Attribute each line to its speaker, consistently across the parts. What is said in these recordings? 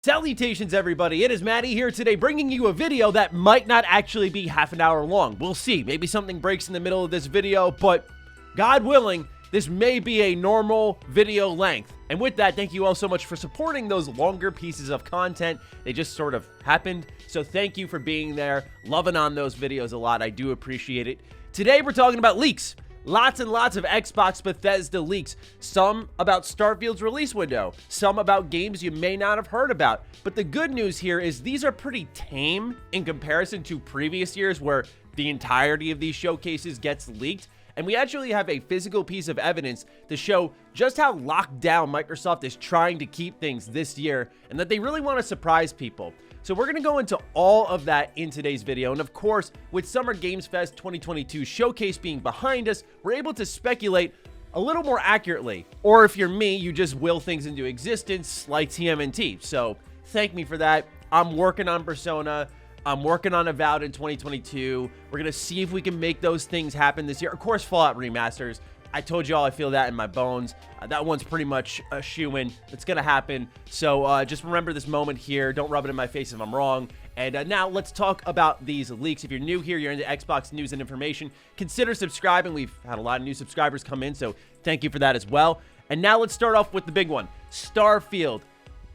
Speaker 1: Salutations everybody, it is Matty here today bringing you a video that might not actually be half an hour long. We'll see, maybe something breaks in the middle of this video, but God willing, this may be a normal video length. And with that, thank you all so much for supporting those longer pieces of content. They just sort of happened, so thank you for being there, loving on those videos a lot. I do appreciate it. Today we're talking about leaks. Lots and lots of Xbox Bethesda leaks, some about Starfield's release window, some about games you may not have heard about. But the good news here is these are pretty tame in comparison to previous years where the entirety of these showcases gets leaked. And we actually have a physical piece of evidence to show just how locked down Microsoft is trying to keep things this year and that they really want to surprise people. So we're going to go into all of that in today's video. And of course, with Summer Games Fest 2022 showcase being behind us, we're able to speculate a little more accurately. Or if you're me, you just will things into existence like TMNT. So thank me for that. I'm working on Persona. I'm working on Avowed in 2022. We're going to see if we can make those things happen this year. Of course, Fallout remasters. I told y'all I feel that in my bones. That one's pretty much a shoo-in. It's going to happen. So just remember this moment here. Don't rub it in my face if I'm wrong. And now let's talk about these leaks. If you're new here, you're into Xbox news and information, consider subscribing. We've had a lot of new subscribers come in, so thank you for that as well. And now let's start off with the big one, Starfield.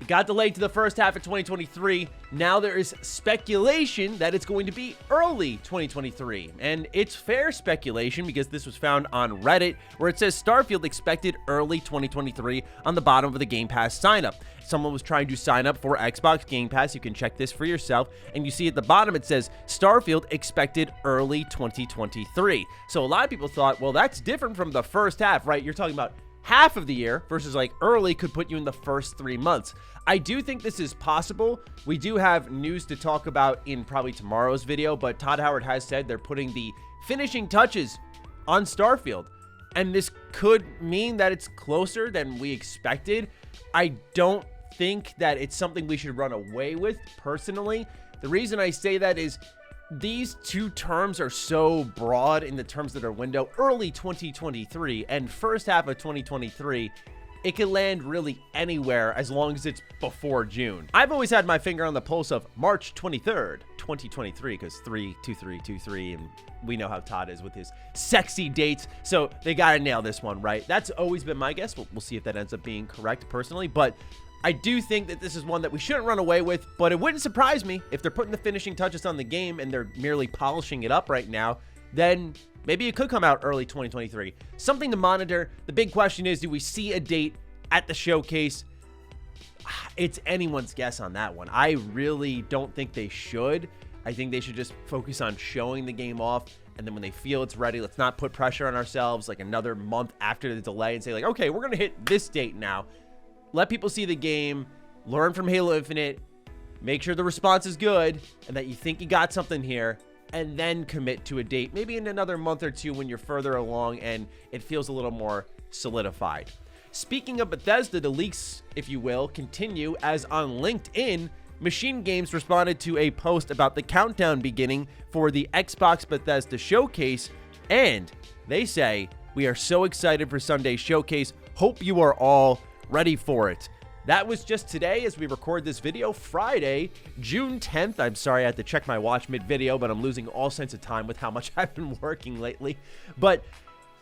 Speaker 1: It got delayed to the first half of 2023. Now there is speculation that it's going to be early 2023. And it's fair speculation because this was found on Reddit where it says Starfield expected early 2023 on the bottom of the Game Pass sign up. Someone was trying to sign up for Xbox Game Pass. You can check this for yourself. And you see at the bottom it says Starfield expected early 2023. So a lot of people thought, well, that's different from the first half, right? You're talking about half of the year versus like early could put you in the first 3 months. I do think this is possible. We do have news to talk about in probably tomorrow's video, but Todd Howard has said they're putting the finishing touches on Starfield. And this could mean that it's closer than we expected. I don't think that it's something we should run away with personally. The reason I say that is these two terms are so broad in the terms that are window. Early 2023 and first half of 2023, it can land really anywhere as long as it's before June. I've always had my finger on the pulse of March 23rd, 2023, because 3-2-3-2-3, and we know how Todd is with his sexy dates, so they gotta nail this one, right? That's always been my guess. We'll see if that ends up being correct personally, but I do think that this is one that we shouldn't run away with, but it wouldn't surprise me if they're putting the finishing touches on the game and they're merely polishing it up right now, then maybe it could come out early 2023. Something to monitor. The big question is, do we see a date at the showcase? It's anyone's guess on that one. I really don't think they should. I think they should just focus on showing the game off, and then when they feel it's ready, let's not put pressure on ourselves like another month after the delay and say like, okay, we're going to hit this date now. Let people see the game, learn from Halo Infinite, make sure the response is good, and that you think you got something here, and then commit to a date, maybe in another month or two when you're further along and it feels a little more solidified. Speaking of Bethesda, the leaks, if you will, continue as on LinkedIn, Machine Games responded to a post about the countdown beginning for the Xbox Bethesda showcase, and they say, "We are so excited for Sunday's showcase. Hope you are all ready for it." That was just today as we record this video, Friday, June 10th. I'm sorry I had to check my watch mid-video, but I'm losing all sense of time with how much I've been working lately. But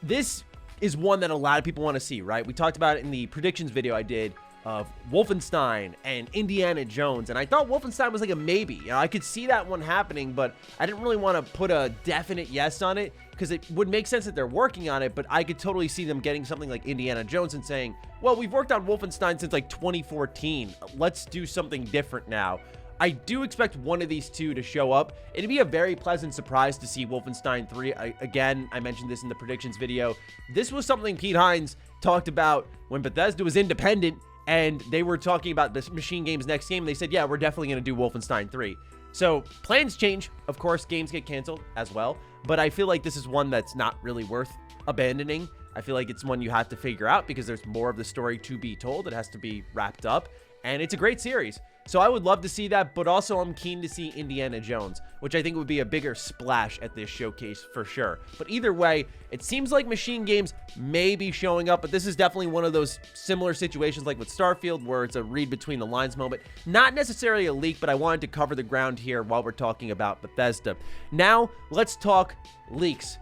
Speaker 1: this is one that a lot of people want to see, right? We talked about it in the predictions video I did of Wolfenstein and Indiana Jones, and I thought Wolfenstein was like a maybe. You know, I could see that one happening, but I didn't really want to put a definite yes on it because it would make sense that they're working on it, but I could totally see them getting something like Indiana Jones and saying, well, we've worked on Wolfenstein since like 2014. Let's do something different now. I do expect one of these two to show up. It'd be a very pleasant surprise to see Wolfenstein 3. Again, I mentioned this in the predictions video. This was something Pete Hines talked about when Bethesda was independent and they were talking about this Machine Games' next game. They said, yeah, we're definitely going to do Wolfenstein 3. So plans change. Of course, games get canceled as well. But I feel like this is one that's not really worth abandoning. I feel like it's one you have to figure out because there's more of the story to be told. It has to be wrapped up. And it's a great series. So I would love to see that, but also I'm keen to see Indiana Jones, which I think would be a bigger splash at this showcase for sure. But either way, it seems like Machine Games may be showing up, but this is definitely one of those similar situations like with Starfield, where it's a read between the lines moment. Not necessarily a leak, but I wanted to cover the ground here while we're talking about Bethesda. Now, let's talk leaks.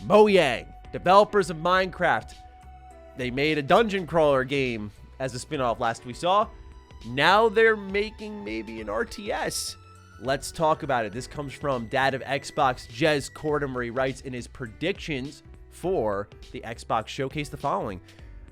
Speaker 1: Mojang, developers of Minecraft, they made a dungeon crawler game as a spin-off last we saw. Now they're making maybe an RTS. Let's talk about it. This comes from Dad of Xbox, Jez Cordham, where he writes in his predictions for the Xbox showcase the following.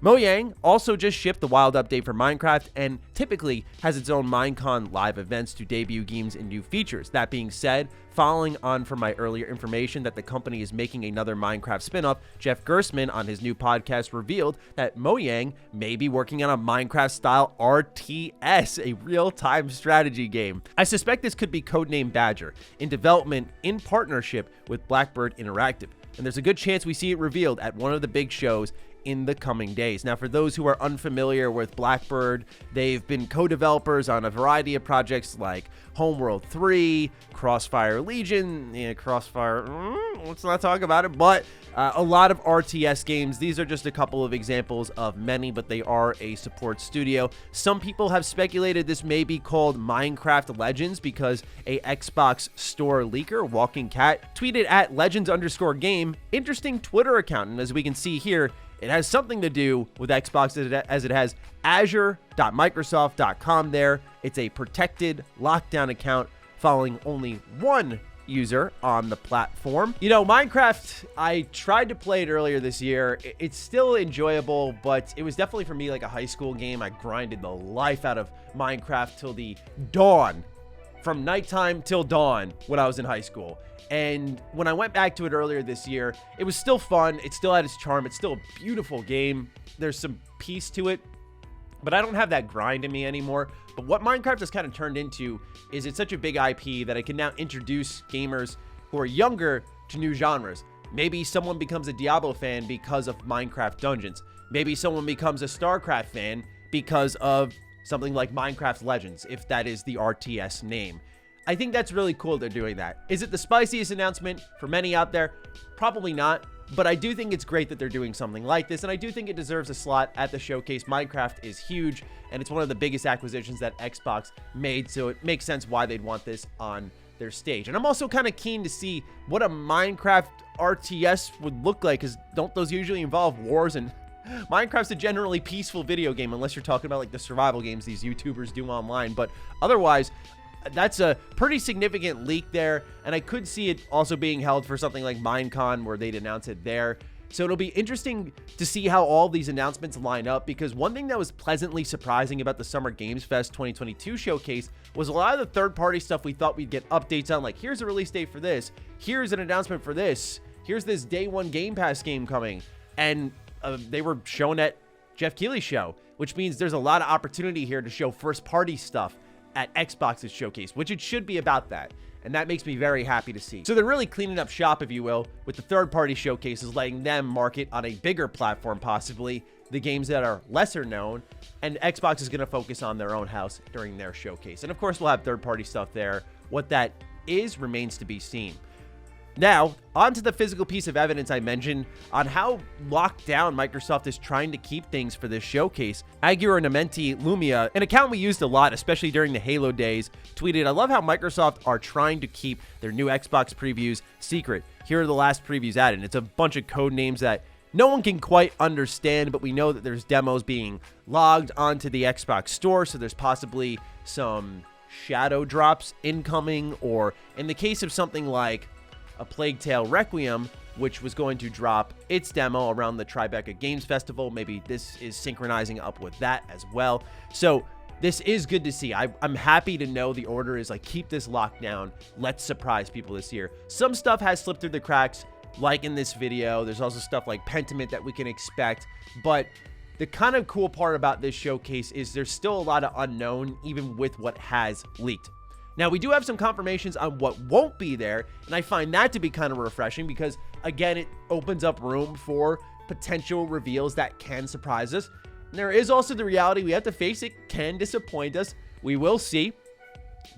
Speaker 1: Mojang also just shipped the wild update for Minecraft and typically has its own Minecon live events to debut games and new features. That being said, following on from my earlier information that the company is making another Minecraft spin-off, Jeff Gerstmann on his new podcast revealed that Mojang may be working on a Minecraft-style RTS, a real-time strategy game. I suspect this could be codenamed Badger, in development in partnership with Blackbird Interactive, and there's a good chance we see it revealed at one of the big shows in the coming days. Now, for those who are unfamiliar with Blackbird, they've been co-developers on a variety of projects like Homeworld 3, Crossfire Legion, let's not talk about it, but a lot of RTS games. These are just a couple of examples of many, but they are a support studio. Some people have speculated this may be called Minecraft Legends because a Xbox store leaker, Walking Cat, tweeted at legends_game, interesting Twitter account, and as we can see here, it has something to do with Xbox as it has azure.microsoft.com there. It's a protected lockdown account following only one user on the platform. You know, Minecraft, I tried to play it earlier this year. It's still enjoyable, but it was definitely for me like a high school game. I grinded the life out of Minecraft till the dawn, from nighttime till dawn when I was in high school. And when I went back to it earlier this year, it was still fun. It still had its charm. It's still a beautiful game. There's some peace to it, but I don't have that grind in me anymore. But what Minecraft has kind of turned into is it's such a big IP that I can now introduce gamers who are younger to new genres. Maybe someone becomes a Diablo fan because of Minecraft Dungeons. Maybe someone becomes a StarCraft fan because of something like Minecraft Legends, if that is the RTS name. I think that's really cool they're doing that. Is it the spiciest announcement for many out there? Probably not, but I do think it's great that they're doing something like this, and I do think it deserves a slot at the showcase. Minecraft is huge, and it's one of the biggest acquisitions that Xbox made, so it makes sense why they'd want this on their stage. And I'm also kind of keen to see what a Minecraft RTS would look like, because don't those usually involve wars? And Minecraft's a generally peaceful video game, unless you're talking about like the survival games these YouTubers do online, but otherwise, that's a pretty significant leak there, and I could see it also being held for something like Minecon where they'd announce it there. So it'll be interesting to see how all these announcements line up, because one thing that was pleasantly surprising about the Summer Games Fest 2022 showcase was a lot of the third-party stuff we thought we'd get updates on, like here's a release date for this, here's an announcement for this, here's this day one Game Pass game coming, and they were shown at Jeff Keighley's show, which means there's a lot of opportunity here to show first-party stuff at Xbox's showcase, which it should be about that. And that makes me very happy to see. So they're really cleaning up shop, if you will, with the third-party showcases, letting them market on a bigger platform, possibly, the games that are lesser known, and Xbox is going to focus on their own house during their showcase. And of course, we'll have third-party stuff there. What that is remains to be seen. Now, on to the physical piece of evidence I mentioned on how locked down Microsoft is trying to keep things for this showcase. Agura Namenti Lumia, an account we used a lot, especially during the Halo days, tweeted, "I love how Microsoft are trying to keep their new Xbox previews secret. Here are the last previews added." It's a bunch of code names that no one can quite understand, but we know that there's demos being logged onto the Xbox store, so there's possibly some shadow drops incoming, or in the case of something like A Plague Tale Requiem, which was going to drop its demo around the Tribeca Games Festival. Maybe this is synchronizing up with that as well. So this is good to see. I'm happy to know the order is like, keep this locked down. Let's surprise people this year. Some stuff has slipped through the cracks, like in this video. There's also stuff like Pentiment that we can expect. But the kind of cool part about this showcase is there's still a lot of unknown, even with what has leaked. Now, we do have some confirmations on what won't be there, and I find that to be kind of refreshing because, again, it opens up room for potential reveals that can surprise us. And there is also the reality, we have to face it, can disappoint us. We will see.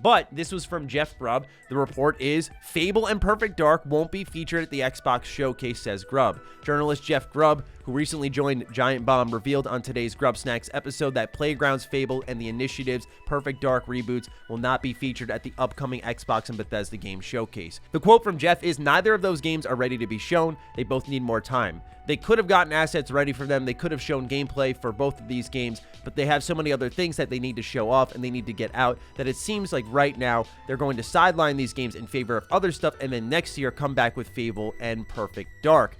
Speaker 1: But this was from Jeff Grubb. The report is Fable and Perfect Dark won't be featured at the Xbox showcase, says Grubb. Journalist Jeff Grubb, who recently joined Giant Bomb, revealed on today's Grubb Snacks episode that Playground's Fable and the Initiative's Perfect Dark reboots will not be featured at the upcoming Xbox and Bethesda game showcase. The quote from Jeff is, neither of those games are ready to be shown. They both need more time. They could have gotten assets ready for them. They could have shown gameplay for both of these games, but they have so many other things that they need to show off and they need to get out that it seems like right now they're going to sideline these games in favor of other stuff and then next year come back with Fable and Perfect Dark.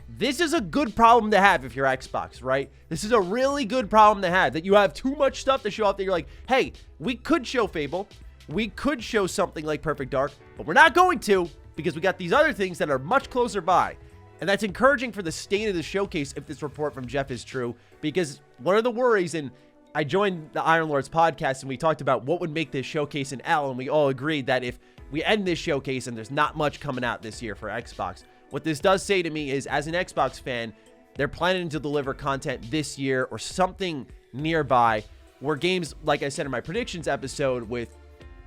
Speaker 1: This is a good problem to have if you're Xbox, right? This is a really good problem to have, that you have too much stuff to show off that you're like, hey, we could show Fable, we could show something like Perfect Dark, but we're not going to because we got these other things that are much closer by. And that's encouraging for the state of the showcase if this report from Jeff is true, because one of the worries, and I joined the Iron Lords podcast and we talked about what would make this showcase an L, and we all agreed that if we end this showcase and there's not much coming out this year for Xbox, what this does say to me is, as an Xbox fan, they're planning to deliver content this year or something nearby where games, like I said in my predictions episode with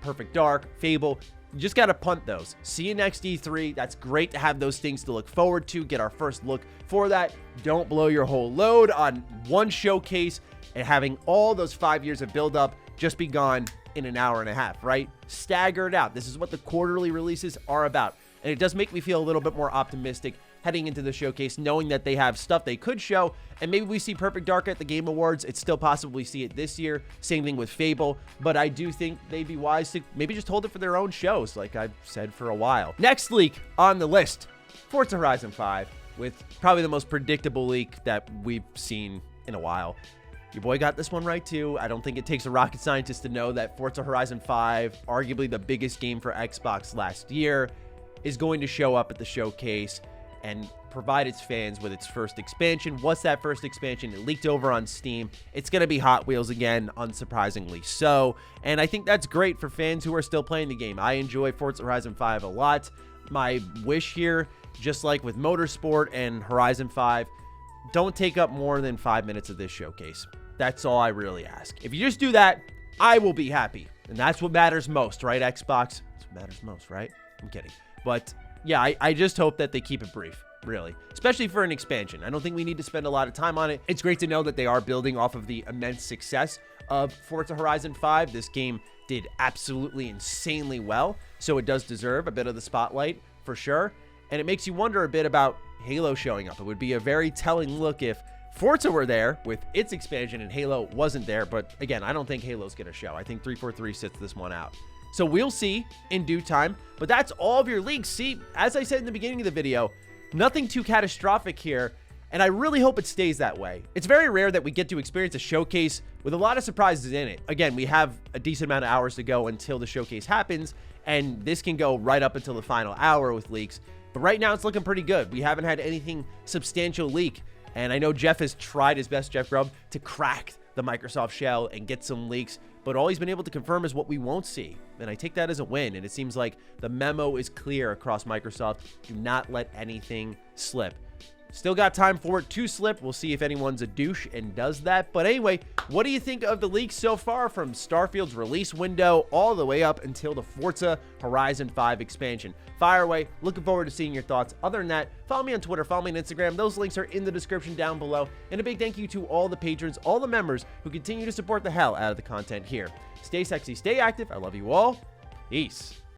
Speaker 1: Perfect Dark, Fable, you just got to punt those. See you next E3. That's great to have those things to look forward to. Get our first look for that. Don't blow your whole load on one showcase and having all those 5 years of build-up just be gone in an hour and a half, right? Stagger it out. This is what the quarterly releases are about. And it does make me feel a little bit more optimistic heading into the showcase, knowing that they have stuff they could show, and maybe we see Perfect Dark at the Game Awards. It's still possible we see it this year. Same thing with Fable, but I do think they'd be wise to maybe just hold it for their own shows, like I've said for a while. Next leak on the list, Forza Horizon 5, with probably the most predictable leak that we've seen in a while. Your boy got this one right too. I don't think it takes a rocket scientist to know that Forza Horizon 5, arguably the biggest game for Xbox last year, is going to show up at the showcase and provide its fans with its first expansion. What's that first expansion? It leaked over on Steam. It's going to be Hot Wheels again, unsurprisingly so. And I think that's great for fans who are still playing the game. I enjoy Forza Horizon 5 a lot. My wish here, just like with Motorsport and Horizon 5, don't take up more than 5 minutes of this showcase. That's all I really ask. If you just do that, I will be happy. And that's what matters most, right, Xbox? That's what matters most, right? I'm kidding. But yeah, I just hope that they keep it brief, really, especially for an expansion. I don't think we need to spend a lot of time on it. It's great to know that they are building off of the immense success of Forza Horizon 5. This game did absolutely insanely well, so it does deserve a bit of the spotlight for sure. And it makes you wonder a bit about Halo showing up. It would be a very telling look if Forza were there with its expansion and Halo wasn't there. But again, I don't think Halo's going to show. I think 343 sits this one out. So we'll see in due time, but that's all of your leaks. See, as I said in the beginning of the video, nothing too catastrophic here, and I really hope it stays that way. It's very rare that we get to experience a showcase with a lot of surprises in it. Again, we have a decent amount of hours to go until the showcase happens, and this can go right up until the final hour with leaks, but right now it's looking pretty good. We haven't had anything substantial leak, and I know Jeff has tried his best, Jeff Grubb, to crack the Microsoft shell and get some leaks, but all he's been able to confirm is what we won't see. And I take that as a win. And it seems like the memo is clear across Microsoft. Do not let anything slip. Still got time for it to slip. We'll see if anyone's a douche and does that. But anyway, what do you think of the leaks so far, from Starfield's release window all the way up until the Forza Horizon 5 expansion? Fire away. Looking forward to seeing your thoughts. Other than that, follow me on Twitter, follow me on Instagram. Those links are in the description down below. And a big thank you to all the patrons, all the members who continue to support the hell out of the content here. Stay sexy, stay active. I love you all. Peace.